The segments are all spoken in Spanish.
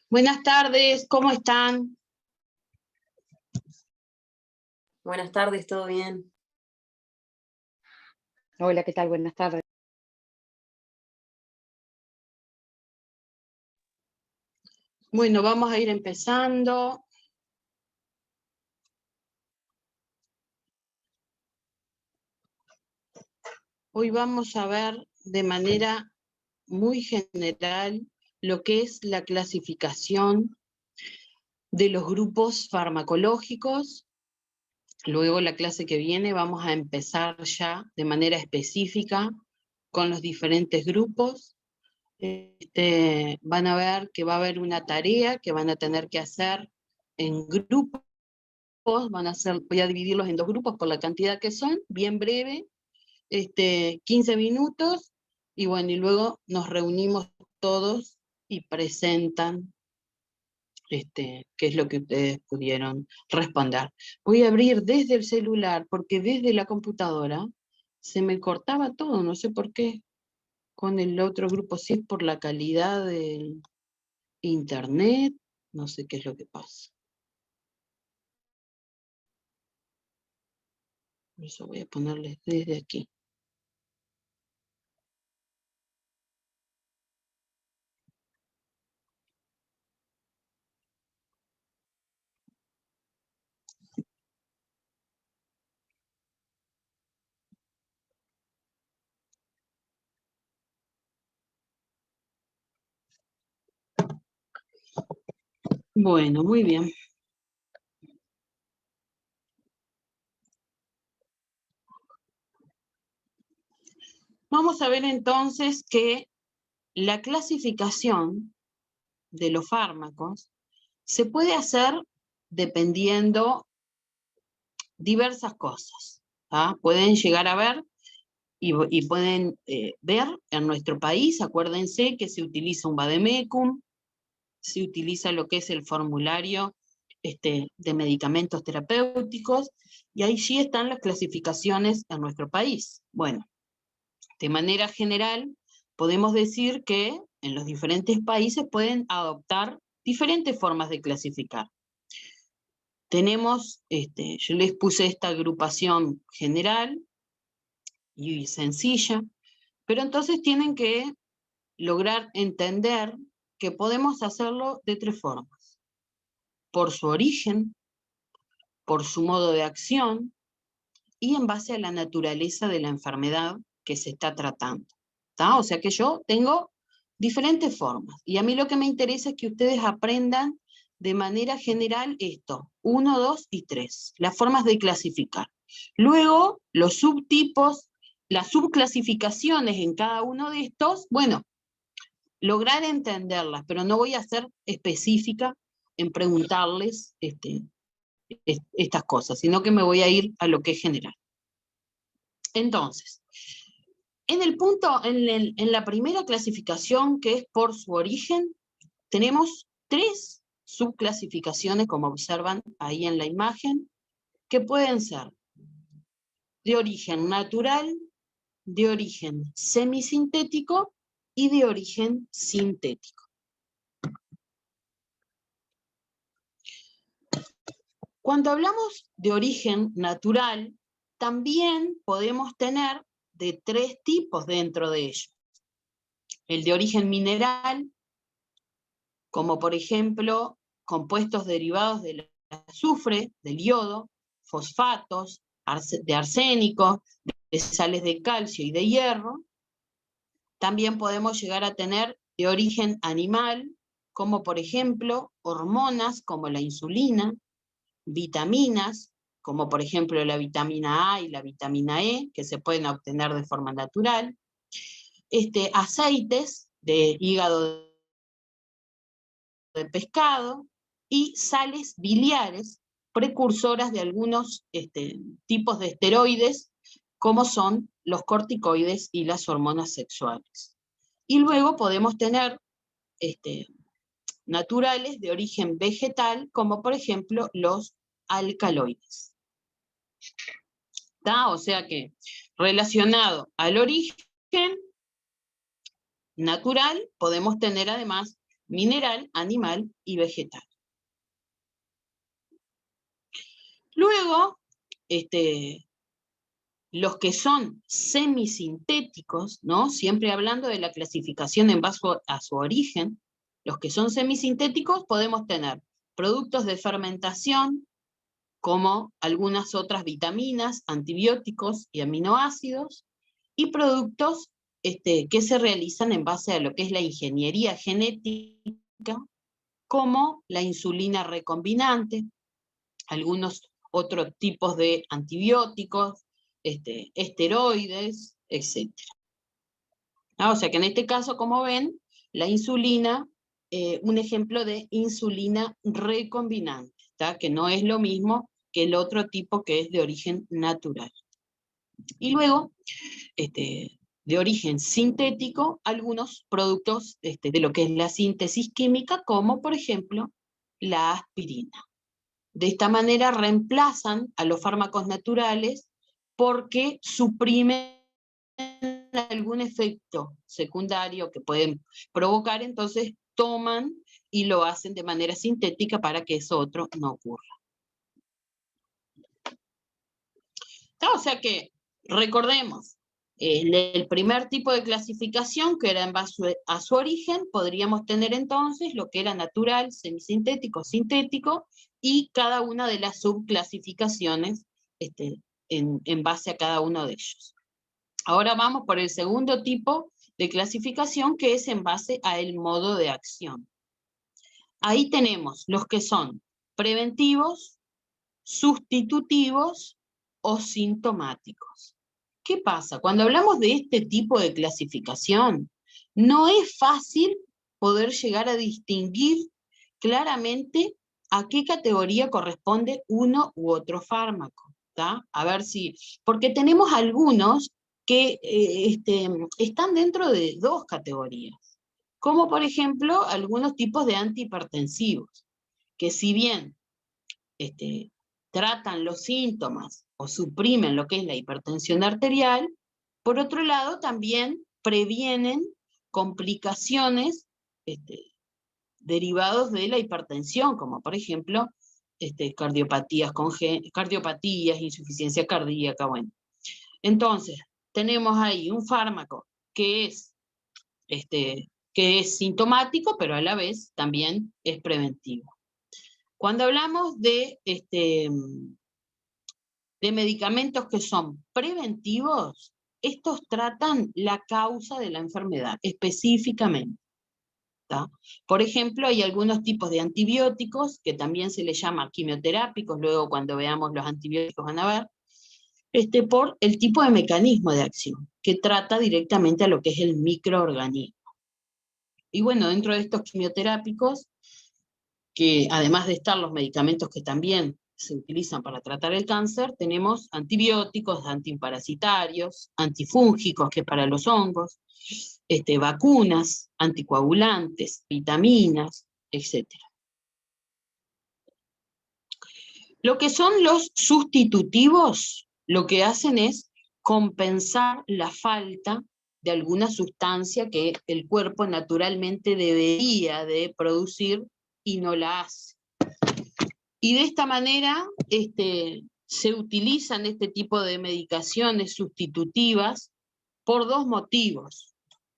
Buenas tardes, ¿cómo están? Buenas tardes, ¿todo bien? Hola, ¿qué tal? Buenas tardes. Bueno, vamos a ir empezando. Hoy vamos a ver de manera muy general lo que es la clasificación de los grupos farmacológicos. Luego la clase que viene vamos a empezar ya de manera específica con los diferentes grupos. Van a ver que va a haber una tarea que van a tener que hacer en grupos. Voy a dividirlos en 2 grupos por la cantidad que son, bien breve, 15 minutos, y bueno, y luego nos reunimos todos y presentan qué es lo que ustedes pudieron responder. Voy a abrir desde el celular, porque desde la computadora se me cortaba todo, no sé por qué, con el otro grupo, si es por la calidad del internet, no sé qué es lo que pasa. Por eso voy a ponerles desde aquí. Bueno, muy bien. Vamos a ver entonces que la clasificación de los fármacos se puede hacer dependiendo diversas cosas. Pueden llegar a ver y pueden ver en nuestro país, acuérdense que se utiliza un vademecum, se utiliza lo que es el formulario de medicamentos terapéuticos, y ahí sí están las clasificaciones en nuestro país. Bueno, de manera general, podemos decir que en los diferentes países pueden adoptar diferentes formas de clasificar. Tenemos, yo les puse esta agrupación general y sencilla, pero entonces tienen que lograr entender que podemos hacerlo de 3 formas. Por su origen, por su modo de acción y en base a la naturaleza de la enfermedad que se está tratando. ¿Tá? O sea que yo tengo diferentes formas, y a mí lo que me interesa es que ustedes aprendan de manera general esto, 1, 2 y 3, las formas de clasificar. Luego, los subtipos, las subclasificaciones en cada uno de estos, bueno, lograr entenderlas, pero no voy a ser específica en preguntarles estas cosas, sino que me voy a ir a lo que es general. Entonces, en la primera clasificación, que es por su origen, tenemos 3 subclasificaciones, como observan ahí en la imagen, que pueden ser de origen natural, de origen semisintético y de origen sintético. Cuando hablamos de origen natural, también podemos tener de 3 tipos dentro de ellos. El de origen mineral, como por ejemplo compuestos derivados del azufre, del yodo, fosfatos, de arsénico, de sales de calcio y de hierro. También podemos llegar a tener de origen animal, como por ejemplo hormonas como la insulina, vitaminas, como por ejemplo la vitamina A y la vitamina E, que se pueden obtener de forma natural, aceites de hígado de pescado y sales biliares, precursoras de algunos tipos de esteroides, como son los corticoides y las hormonas sexuales. Y luego podemos tener naturales de origen vegetal, como por ejemplo los alcaloides. ¿Tá? O sea que, relacionado al origen natural, podemos tener además mineral, animal y vegetal. Luego, los que son semisintéticos, ¿no? Siempre hablando de la clasificación en base a su origen, los que son semisintéticos podemos tener productos de fermentación, como algunas otras vitaminas, antibióticos y aminoácidos, y productos que se realizan en base a lo que es la ingeniería genética, como la insulina recombinante, algunos otros tipos de antibióticos, esteroides, etc. O sea que en este caso, como ven, la insulina, un ejemplo de insulina recombinante, ¿tá? Que no es lo mismo que el otro tipo que es de origen natural. Y luego, de origen sintético, algunos productos de lo que es la síntesis química, como por ejemplo la aspirina. De esta manera reemplazan a los fármacos naturales porque suprimen algún efecto secundario que pueden provocar, entonces toman y lo hacen de manera sintética para que eso otro no ocurra. O sea que, recordemos, el primer tipo de clasificación, que era en base a su origen, podríamos tener entonces lo que era natural, semisintético, sintético, y cada una de las subclasificaciones en base a cada uno de ellos. Ahora vamos por el segundo tipo de clasificación, que es en base al modo de acción. Ahí tenemos los que son preventivos, sustitutivos o sintomáticos. ¿Qué pasa? Cuando hablamos de este tipo de clasificación, no es fácil poder llegar a distinguir claramente a qué categoría corresponde uno u otro fármaco, ¿tá? A ver si, porque tenemos algunos que están dentro de 2 categorías, como por ejemplo algunos tipos de antihipertensivos, que si bien tratan los síntomas o suprimen lo que es la hipertensión arterial, por otro lado también previenen complicaciones derivados de la hipertensión, como por ejemplo cardiopatías, insuficiencia cardíaca, bueno. Entonces, tenemos ahí un fármaco que es sintomático, pero a la vez también es preventivo. Cuando hablamos de de medicamentos que son preventivos, estos tratan la causa de la enfermedad, específicamente. ¿Tá? Por ejemplo, hay algunos tipos de antibióticos, que también se les llama quimioterápicos, luego cuando veamos los antibióticos van a ver, por el tipo de mecanismo de acción, que trata directamente a lo que es el microorganismo. Y bueno, dentro de estos quimioterápicos, que además de estar los medicamentos que también se utilizan para tratar el cáncer, tenemos antibióticos, antiparasitarios, antifúngicos, que es para los hongos, vacunas, anticoagulantes, vitaminas, etc. Lo que son los sustitutivos, lo que hacen es compensar la falta de alguna sustancia que el cuerpo naturalmente debería de producir y no la hace. Y de esta manera se utilizan este tipo de medicaciones sustitutivas por dos motivos.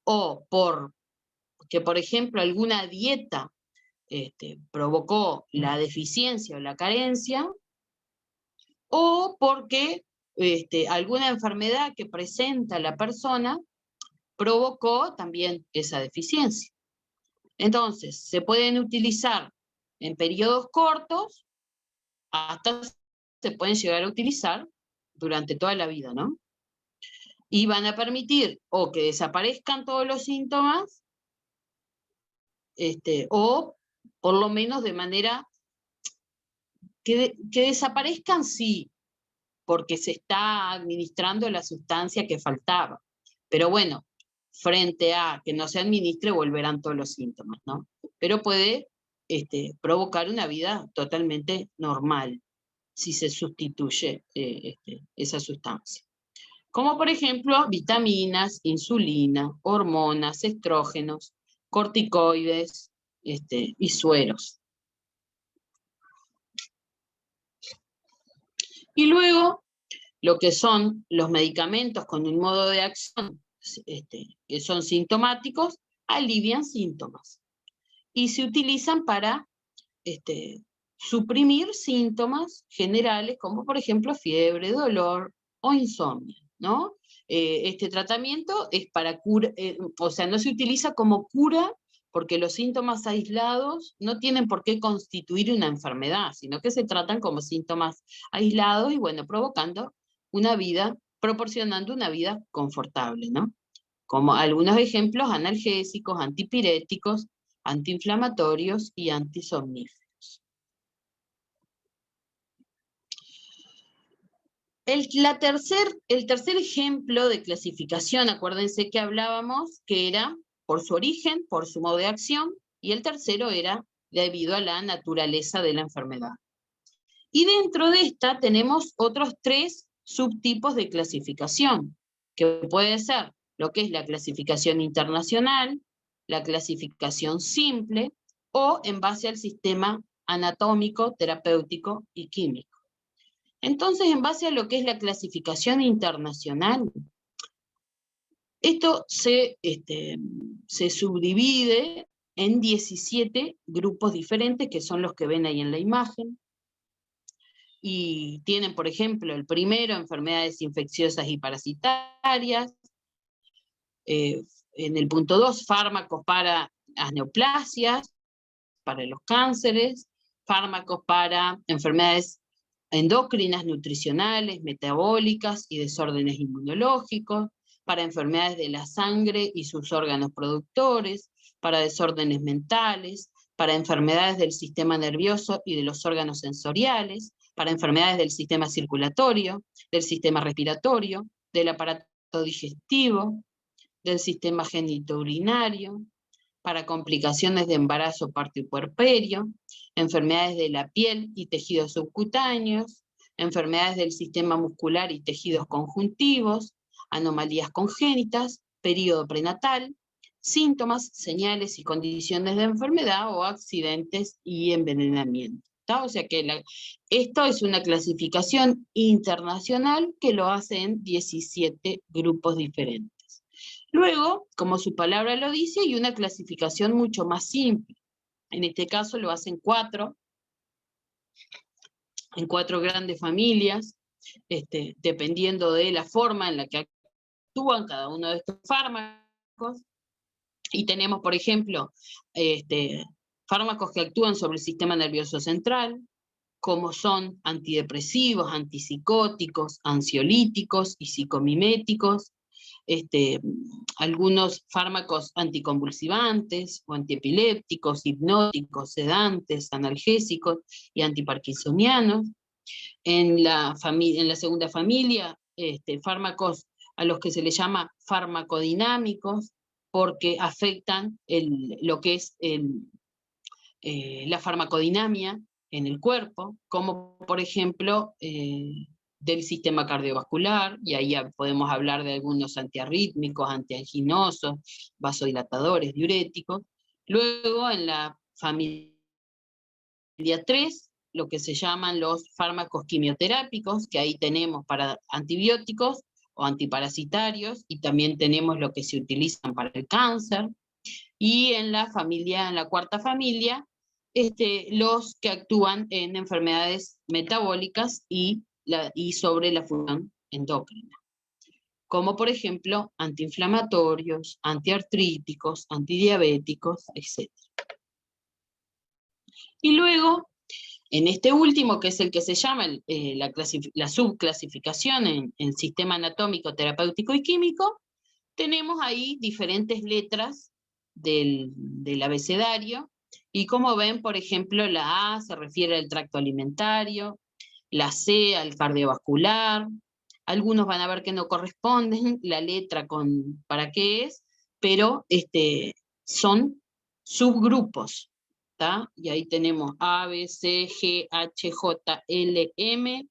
O porque, por ejemplo, alguna dieta provocó la deficiencia o la carencia, o porque alguna enfermedad que presenta la persona provocó también esa deficiencia. Entonces, se pueden utilizar en periodos cortos, hasta se pueden llegar a utilizar durante toda la vida, ¿no? Y van a permitir o que desaparezcan todos los síntomas, o por lo menos de manera que desaparezcan, sí, porque se está administrando la sustancia que faltaba. Pero bueno, frente a que no se administre, volverán todos los síntomas, ¿no? Pero puede provocar una vida totalmente normal si se sustituye esa sustancia. Como por ejemplo, vitaminas, insulina, hormonas, estrógenos, corticoides, y sueros. Y luego, lo que son los medicamentos con un modo de acción que son sintomáticos, alivian síntomas. Y se utilizan para suprimir síntomas generales, como por ejemplo fiebre, dolor o insomnio, ¿no? Este tratamiento es para cura, o sea, no se utiliza como cura, porque los síntomas aislados no tienen por qué constituir una enfermedad, sino que se tratan como síntomas aislados y bueno, proporcionando una vida confortable, ¿no? Como algunos ejemplos: analgésicos, antipiréticos, antiinflamatorios y antisomníferos. El tercer ejemplo de clasificación, acuérdense que hablábamos que era por su origen, por su modo de acción, y el tercero era debido a la naturaleza de la enfermedad. Y dentro de esta tenemos otros 3 subtipos de clasificación, que puede ser lo que es la clasificación internacional, la clasificación simple, o en base al sistema anatómico, terapéutico y químico. Entonces, en base a lo que es la clasificación internacional, esto se subdivide en 17 grupos diferentes, que son los que ven ahí en la imagen. Y tienen, por ejemplo, el primero, enfermedades infecciosas y parasitarias. En el punto 2, fármacos para las neoplasias, para los cánceres, fármacos para enfermedades endocrinas, nutricionales, metabólicas y desórdenes inmunológicos, para enfermedades de la sangre y sus órganos productores, para desórdenes mentales, para enfermedades del sistema nervioso y de los órganos sensoriales, para enfermedades del sistema circulatorio, del sistema respiratorio, del aparato digestivo, del sistema genitourinario, para complicaciones de embarazo, parto y puerperio, enfermedades de la piel y tejidos subcutáneos, enfermedades del sistema muscular y tejidos conjuntivos, anomalías congénitas, periodo prenatal, síntomas, señales y condiciones de enfermedad o accidentes y envenenamiento. ¿Tá? O sea que esto es una clasificación internacional que lo hace en 17 grupos diferentes. Luego, como su palabra lo dice, hay una clasificación mucho más simple. En este caso lo hacen en 4 grandes familias, dependiendo de la forma en la que actúan cada uno de estos fármacos. Y tenemos, por ejemplo, fármacos que actúan sobre el sistema nervioso central, como son antidepresivos, antipsicóticos, ansiolíticos y psicomiméticos, algunos fármacos anticonvulsivantes o antiepilépticos, hipnóticos, sedantes, analgésicos y antiparkinsonianos. En la segunda familia, fármacos a los que se les llama farmacodinámicos, porque afectan lo que es la farmacodinamia en el cuerpo, como por ejemplo del sistema cardiovascular, y ahí podemos hablar de algunos antiarrítmicos, antianginosos, vasodilatadores, diuréticos. Luego en la familia 3, lo que se llaman los fármacos quimioterápicos, que ahí tenemos para antibióticos o antiparasitarios, y también tenemos lo que se utilizan para el cáncer. Y en la cuarta familia, los que actúan en enfermedades metabólicas y sobre la función endocrina, como por ejemplo antiinflamatorios, antiartríticos, antidiabéticos, etc. Y luego, en este último, que es el que se llama la subclasificación en sistema anatómico, terapéutico y químico, tenemos ahí diferentes letras del abecedario, y como ven, por ejemplo, la A se refiere al tracto alimentario, la C al cardiovascular, algunos van a ver que no corresponden la letra para qué es, pero son subgrupos, ¿tá? Y ahí tenemos A, B, C, G, H, J, L, M,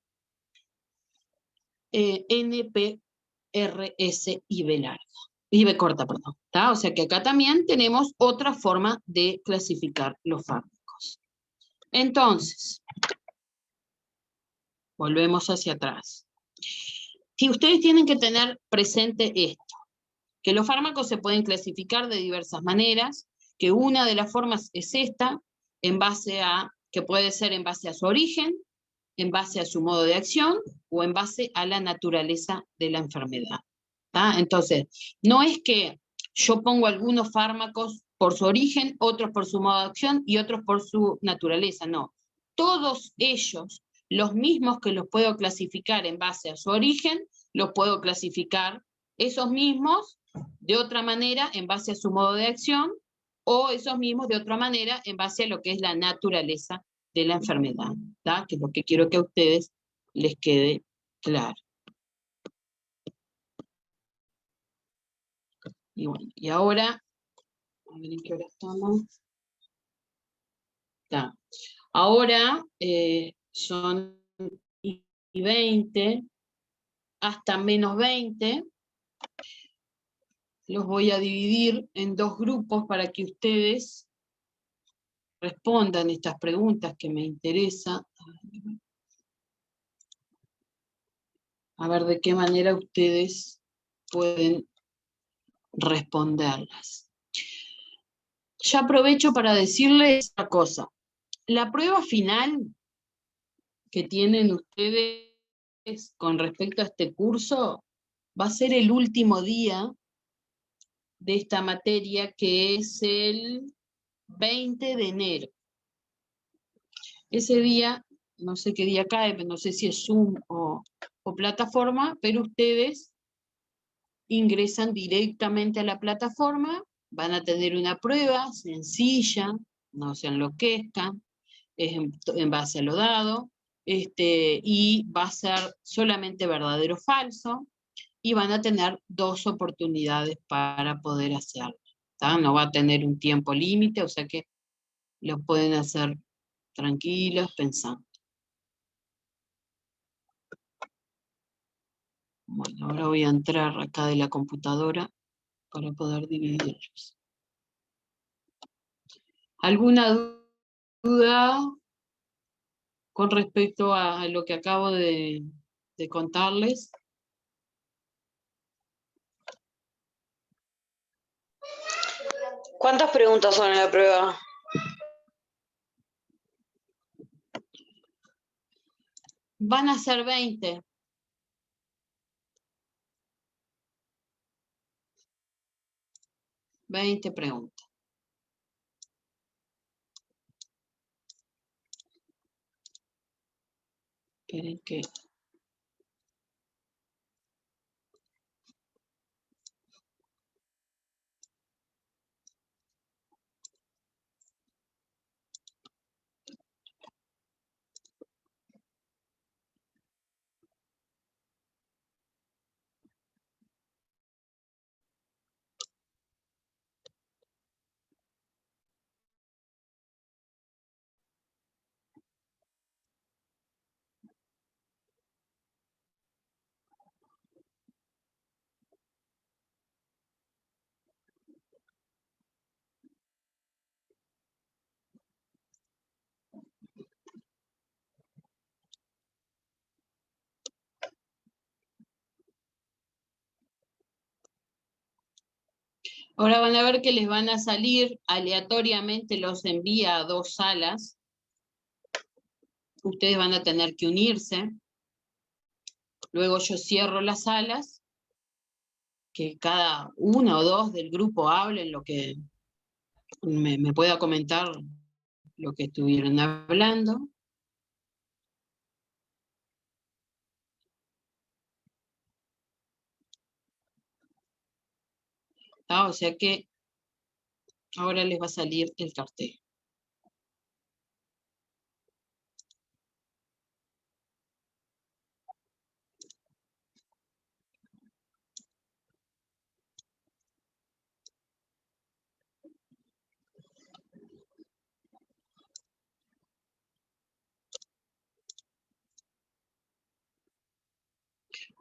N, P, R, S y B larga. Y B corta, perdón. ¿Tá? O sea que acá también tenemos otra forma de clasificar los fármacos. Entonces, volvemos hacia atrás. Si ustedes tienen que tener presente esto, que los fármacos se pueden clasificar de diversas maneras, que una de las formas es esta, que puede ser en base a su origen, en base a su modo de acción, o en base a la naturaleza de la enfermedad. ¿Tá? Entonces, no es que yo pongo algunos fármacos por su origen, otros por su modo de acción y otros por su naturaleza, no. Todos ellos, los mismos que los puedo clasificar en base a su origen, los puedo clasificar esos mismos de otra manera en base a su modo de acción, o esos mismos de otra manera en base a lo que es la naturaleza de la enfermedad, ¿tá? Que es lo que quiero que a ustedes les quede claro. Y bueno, y ahora, a ver en qué hora estamos. Está. Ahora son y 20, hasta menos 20. Los voy a dividir en dos grupos para que ustedes respondan estas preguntas que me interesan. A ver de qué manera ustedes pueden responderlas. Ya aprovecho para decirles una cosa. La prueba final que tienen ustedes con respecto a este curso va a ser el último día de esta materia, que es el 20 de enero. Ese día, no sé qué día cae, no sé si es Zoom o plataforma, pero ustedes ingresan directamente a la plataforma, van a tener una prueba sencilla, no se enloquezcan, es en base a lo dado, y va a ser solamente verdadero o falso, y van a tener 2 oportunidades para poder hacerlo. ¿Tá? No va a tener un tiempo límite, o sea que lo pueden hacer tranquilos, pensando. Bueno, ahora voy a entrar acá de la computadora para poder dividirlos. ¿Alguna duda con respecto a lo que acabo de contarles? ¿Cuántas preguntas son en la prueba? Van a ser 20. 20 preguntas. Esperen que... Ahora van a ver que les van a salir aleatoriamente, los envía a 2 salas. Ustedes van a tener que unirse. Luego yo cierro las salas, que cada uno o dos del grupo hablen lo que me pueda comentar lo que estuvieron hablando. O sea que ahora les va a salir el cartel.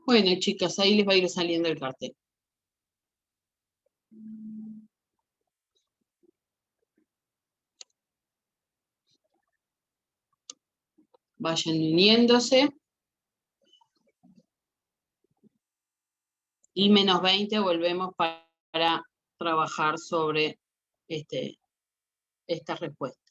Bueno, chicas, ahí les va a ir saliendo el cartel. Vayan uniéndose. Y menos 20 volvemos para trabajar sobre estas respuestas.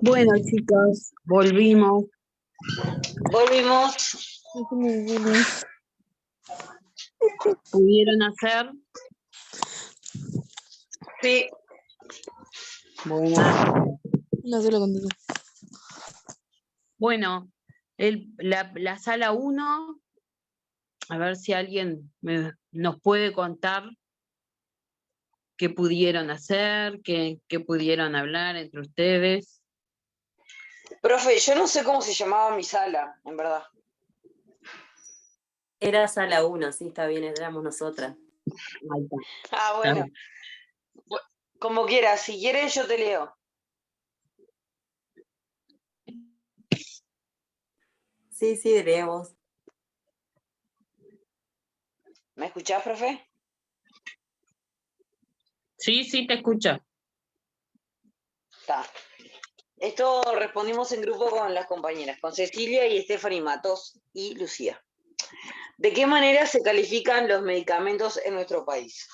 Bueno, chicos, volvimos. Volvimos. ¿Pudieron hacer? Sí. Bueno, No se lo contesto. bueno, la sala 1, a ver si alguien nos puede contar qué pudieron hacer, qué pudieron hablar entre ustedes. Profe, yo no sé cómo se llamaba mi sala, en verdad. Era sala 1, sí, está bien, éramos nosotras. Ahí está. Ah, bueno. Como quieras, si quieres yo te leo. Sí, leemos. ¿Me escuchás, profe? Sí, te escucho. Está. Esto respondimos en grupo con las compañeras, con Cecilia y Stephanie Matos y Lucía. ¿De qué manera se califican los medicamentos en nuestro país?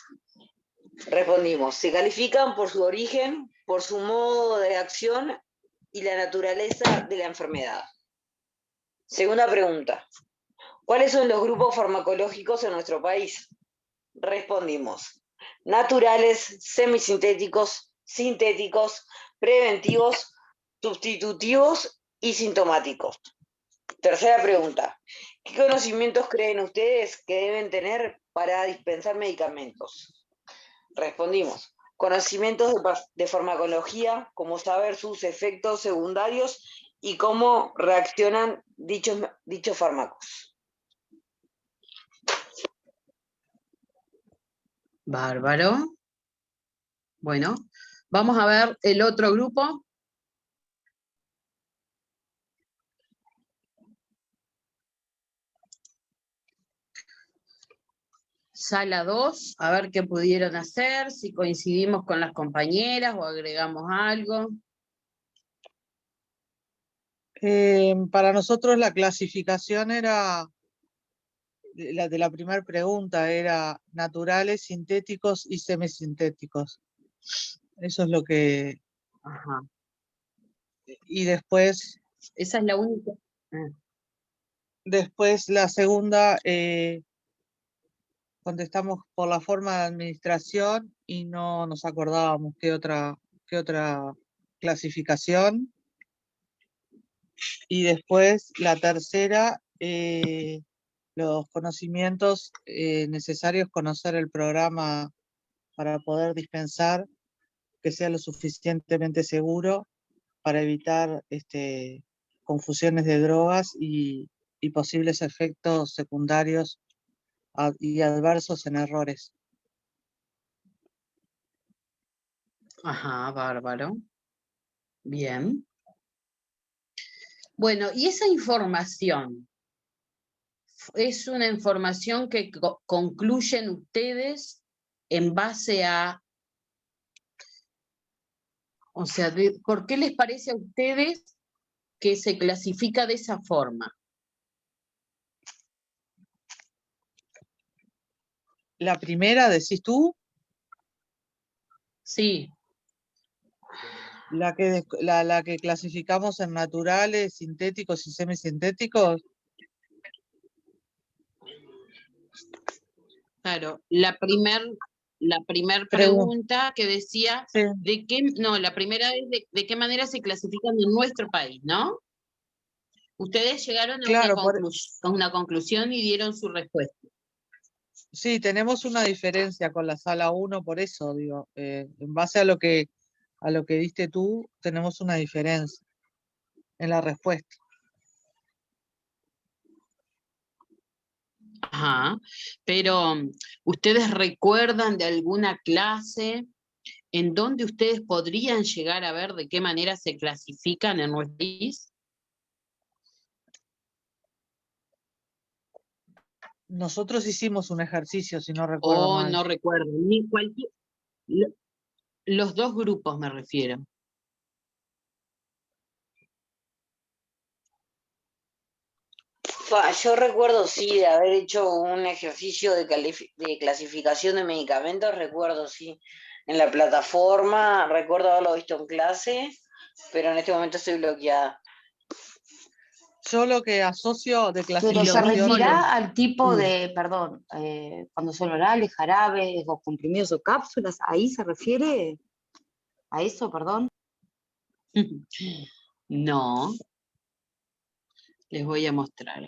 Respondimos, se califican por su origen, por su modo de acción y la naturaleza de la enfermedad. Segunda pregunta, ¿cuáles son los grupos farmacológicos en nuestro país? Respondimos, naturales, semisintéticos, sintéticos, preventivos, sustitutivos y sintomáticos. Tercera pregunta, ¿qué conocimientos creen ustedes que deben tener para dispensar medicamentos? Respondimos, conocimientos de farmacología, como saber sus efectos secundarios y cómo reaccionan dichos fármacos. Bárbaro. Bueno, vamos a ver el otro grupo. Sala 2, a ver qué pudieron hacer, si coincidimos con las compañeras o agregamos algo. Para nosotros la clasificación era, la de la primera pregunta, era naturales, sintéticos y semisintéticos. Eso es lo que... Ajá. Y después... Esa es la única. Después la segunda, contestamos por la forma de administración y no nos acordábamos qué otra clasificación. Y después la tercera, los conocimientos necesarios, conocer el programa para poder dispensar, que sea lo suficientemente seguro para evitar confusiones de drogas y posibles efectos secundarios y adversos en errores. Ajá, bárbaro. Bien. Bueno, y esa información, ¿es una información que concluyen ustedes en base a, o sea, ¿por qué les parece a ustedes que se clasifica de esa forma? La primera, decís tú, Sí. la que clasificamos en naturales, sintéticos y semisintéticos. Claro, la primer pregunta que decía, Sí. la primera es de qué manera se clasifican en nuestro país, ¿no? Ustedes llegaron a Claro, una conclusión y dieron su respuesta. sí, tenemos una diferencia con la sala 1, por eso digo, en base a lo que diste tú, tenemos una diferencia en la respuesta. Ajá, pero ¿ustedes recuerdan de alguna clase en donde ustedes podrían llegar a ver de qué manera se clasifican en nuestro país? Nosotros hicimos un ejercicio, si no recuerdo mal. No recuerdo, los dos grupos me refiero. Yo recuerdo, sí, de haber hecho un ejercicio de clasificación de medicamentos, recuerdo, sí, en la plataforma, recuerdo haberlo visto en clase, pero en este momento estoy bloqueada. Yo lo que asocio de Pero se clasificación... referirá al tipo de, perdón, cuando son orales, jarabes, o comprimidos o cápsulas, ¿ahí se refiere a eso, perdón? No, les voy a mostrar.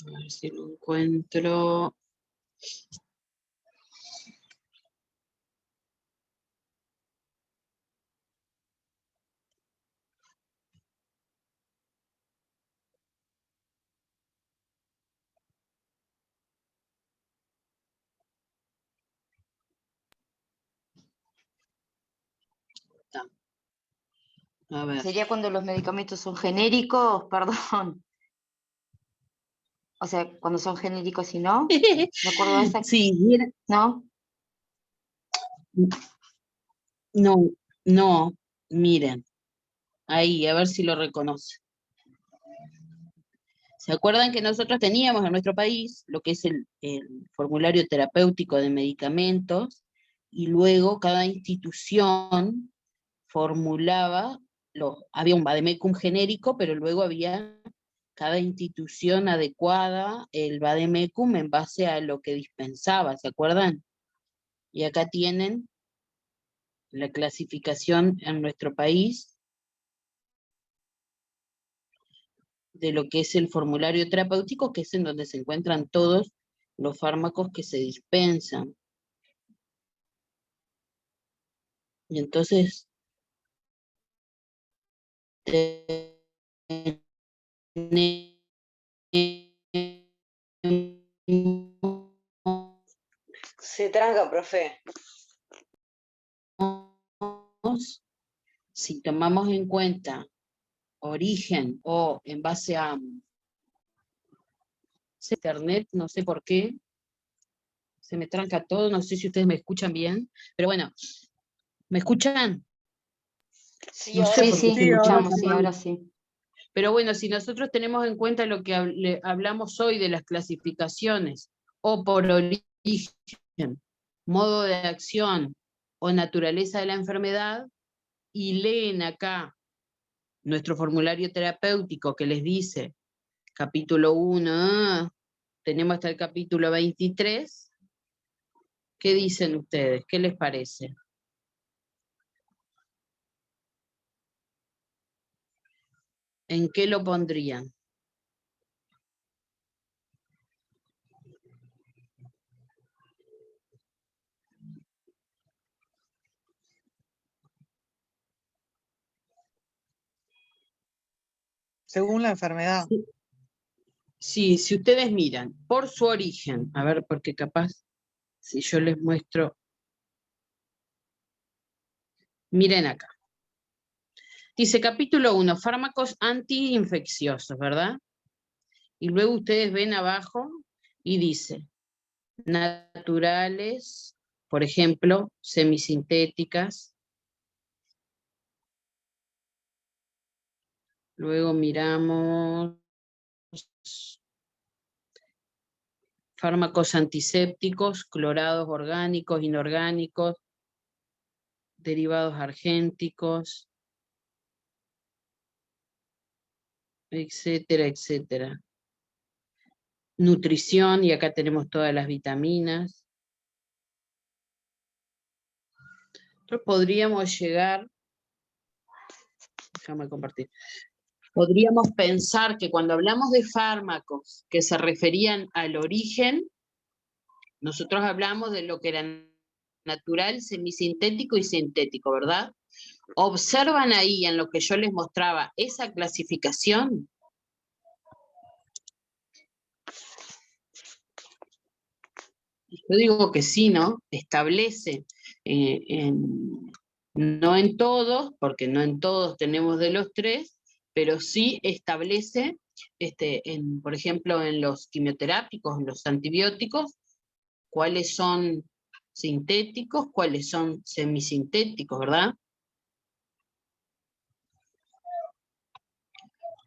A ver si lo encuentro. A ver. Sería cuando los medicamentos son genéricos, perdón. O sea, cuando son genéricos y no. De acuerdo a esa. Sí, mira, ¿No? no, miren. Ahí, a ver si lo reconoce. ¿Se acuerdan que nosotros teníamos en nuestro país lo que es el formulario terapéutico de medicamentos y luego cada institución formulaba, había un vademecum genérico, pero luego había cada institución adecuada el vademecum en base a lo que dispensaba, ¿se acuerdan? Y acá tienen la clasificación en nuestro país de lo que es el formulario terapéutico, que es en donde se encuentran todos los fármacos que se dispensan. Y entonces, Se tranca, profe. si tomamos en cuenta origen o en base a internet, no sé por qué, se me tranca todo, no sé si ustedes me escuchan bien, pero bueno, ¿me escuchan? Sí, No sé ahora Sí, por qué sí, se me ahora escuchamos, tranca sí, sí. ahora todo. sí. Pero bueno, si nosotros tenemos en cuenta lo que hablamos hoy de las clasificaciones, o por origen, modo de acción o naturaleza de la enfermedad, y leen acá nuestro formulario terapéutico que les dice, capítulo 1, tenemos hasta el capítulo 23, ¿qué dicen ustedes? ¿Qué les parece? ¿En qué lo pondrían? Según la enfermedad. Sí, si ustedes miran por su origen, a ver, porque capaz, si yo les muestro, miren acá. Dice capítulo 1, fármacos antiinfecciosos, ¿verdad? Y luego ustedes ven abajo y dice, naturales, por ejemplo, semisintéticas. Luego miramos fármacos antisépticos, clorados orgánicos, inorgánicos, derivados argénticos, etcétera, etcétera. Nutrición, y acá tenemos todas las vitaminas. Nosotros podríamos llegar, déjame compartir, podríamos pensar que cuando hablamos de fármacos que se referían al origen, nosotros hablamos de lo que era natural, semisintético y sintético, ¿verdad? ¿Observan ahí en lo que yo les mostraba esa clasificación? Yo digo que sí, ¿no? Establece, no en todos, porque no en todos tenemos de los tres, pero sí establece, por ejemplo, en los quimioterápicos, en los antibióticos, cuáles son sintéticos, cuáles son semisintéticos, ¿verdad?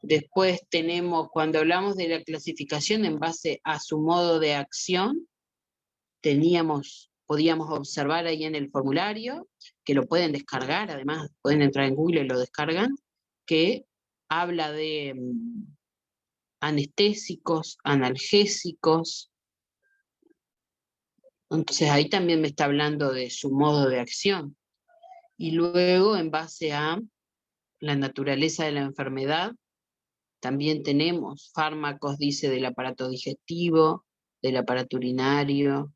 Después tenemos, cuando hablamos de la clasificación en base a su modo de acción, podíamos observar ahí en el formulario, que lo pueden descargar, además pueden entrar en Google y lo descargan, que habla de anestésicos, analgésicos. Entonces ahí también me está hablando de su modo de acción. Y luego, en base a la naturaleza de la enfermedad, también tenemos fármacos, dice, del aparato digestivo, del aparato urinario.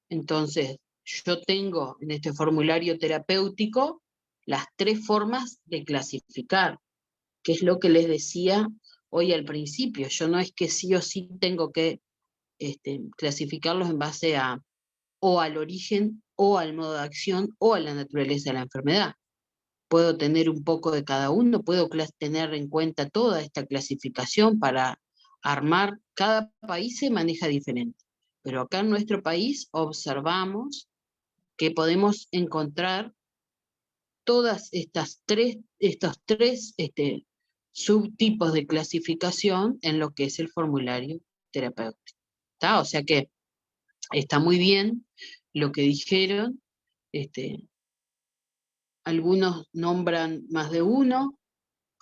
Entonces, yo tengo en este formulario terapéutico las 3 formas de clasificar, que es lo que les decía hoy al principio. Yo no es que sí o sí tengo que clasificarlos en base a o al origen, o al modo de acción, o a la naturaleza de la enfermedad. Puedo tener un poco de cada uno, puedo tener en cuenta toda esta clasificación para armar, cada país se maneja diferente, pero acá en nuestro país observamos que podemos encontrar todas estos tres subtipos de clasificación en lo que es el formulario terapéutico. ¿Está? O sea que está muy bien lo que dijeron, algunos nombran más de uno,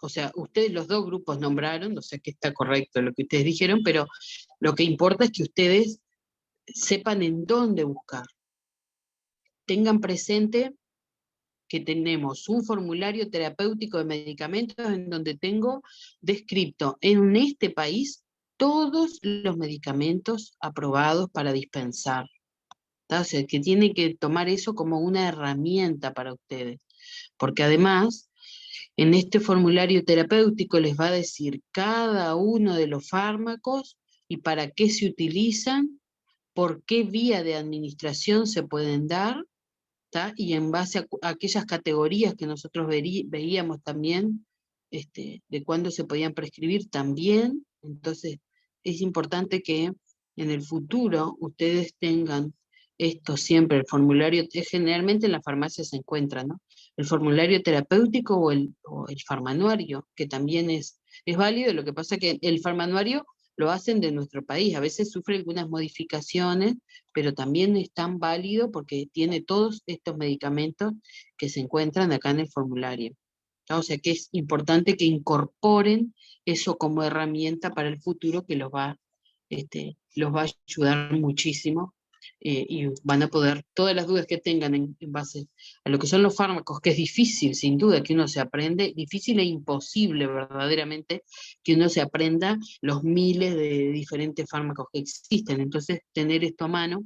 o sea, ustedes los 2 grupos nombraron, o sea que está correcto lo que ustedes dijeron, pero lo que importa es que ustedes sepan en dónde buscar. Tengan presente que tenemos un formulario terapéutico de medicamentos en donde tengo descrito en este país todos los medicamentos aprobados para dispensar. O sea, que tienen que tomar eso como una herramienta para ustedes, porque además en este formulario terapéutico les va a decir cada uno de los fármacos y para qué se utilizan, por qué vía de administración se pueden dar, ¿tá? Y en base a aquellas categorías que nosotros veíamos también, de cuándo se podían prescribir también. Entonces es importante que en el futuro ustedes tengan esto siempre, el formulario, generalmente en la farmacia se encuentra, ¿no? El formulario terapéutico o el farmanuario, que también es válido. Lo que pasa es que el farmanuario lo hacen de nuestro país, a veces sufre algunas modificaciones, pero también es tan válido porque tiene todos estos medicamentos que se encuentran acá en el formulario. O sea que es importante que incorporen eso como herramienta para el futuro, que los va a ayudar muchísimo, y van a poder, todas las dudas que tengan en base a lo que son los fármacos, que es difícil, sin duda, que uno se aprende, difícil e imposible verdaderamente, que uno se aprenda los miles de diferentes fármacos que existen. Entonces, tener esto a mano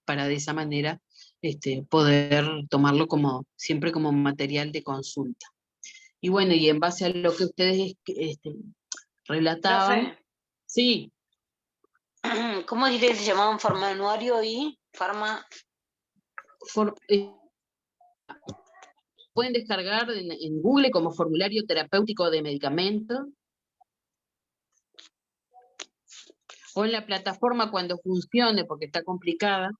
para de esa manera poder tomarlo siempre como material de consulta. Y bueno, y en base a lo que ustedes relataban, Profe, sí, ¿cómo dijiste que se llamaban farmanuario y pueden descargar en Google como formulario terapéutico de medicamentos, o en la plataforma cuando funcione, porque está complicada,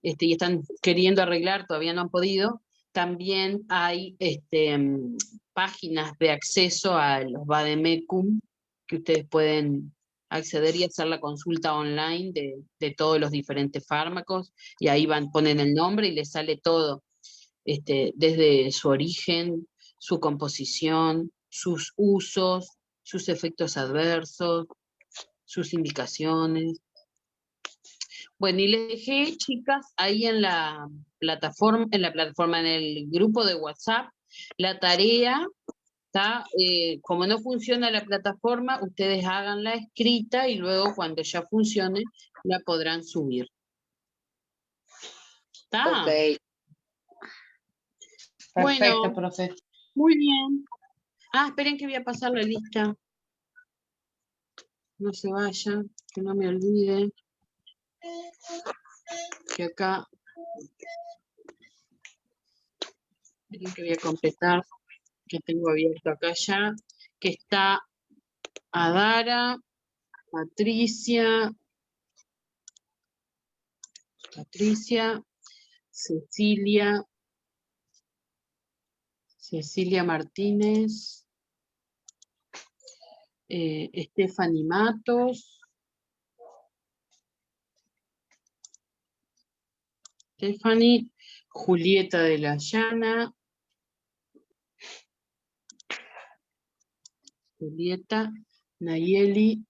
y están queriendo arreglar, todavía no han podido, también hay páginas de acceso a los vademecum, que ustedes pueden acceder y hacer la consulta online de todos los diferentes fármacos, y ahí ponen el nombre y les sale todo, desde su origen, su composición, sus usos, sus efectos adversos, sus indicaciones. Bueno, y les dejé, chicas, ahí en la plataforma, en el grupo de WhatsApp, la tarea, ¿está? Como no funciona la plataforma, ustedes háganla escrita y luego cuando ya funcione, la podrán subir. ¿Está? Ok. Perfecto, Bueno, profe. muy bien. Esperen que voy a pasar la lista. No se vayan, que no me olvide. Que acá, esperen que voy a completar, que tengo abierto acá ya, que está Adara, Patricia, Cecilia, Cecilia Martínez. Stephanie Matos. Stephanie. Julieta de la Llana. Julieta. Nayeli.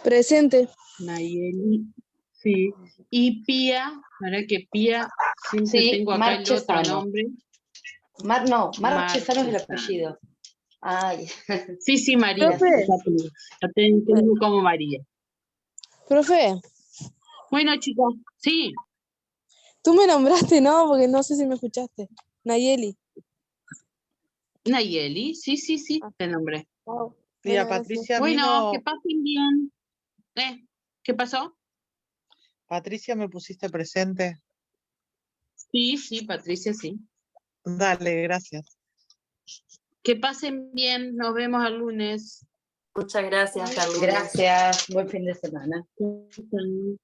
Presente. Nayeli. Sí. Y Pía. Para que Pía, siempre Sí, tengo acá el otro Marchesano. nombre. Marchesano es el Marchesano. apellido. Ay, Sí, sí, María. Profe. Ya tengo como María. Profe, Bueno, chicos, sí. tú me nombraste, ¿no? Porque no sé si me escuchaste. Nayeli. Nayeli, sí, Ah. te nombré. Wow. Y a Bueno, gracias. Patricia Bueno, que Mino, pasen bien. ¿Qué pasó? Patricia, me pusiste presente. Sí, sí, Patricia, sí. Dale, gracias. Que pasen bien, nos vemos el lunes. Muchas gracias, hasta el lunes. gracias. Buen fin de semana. Chau, chau.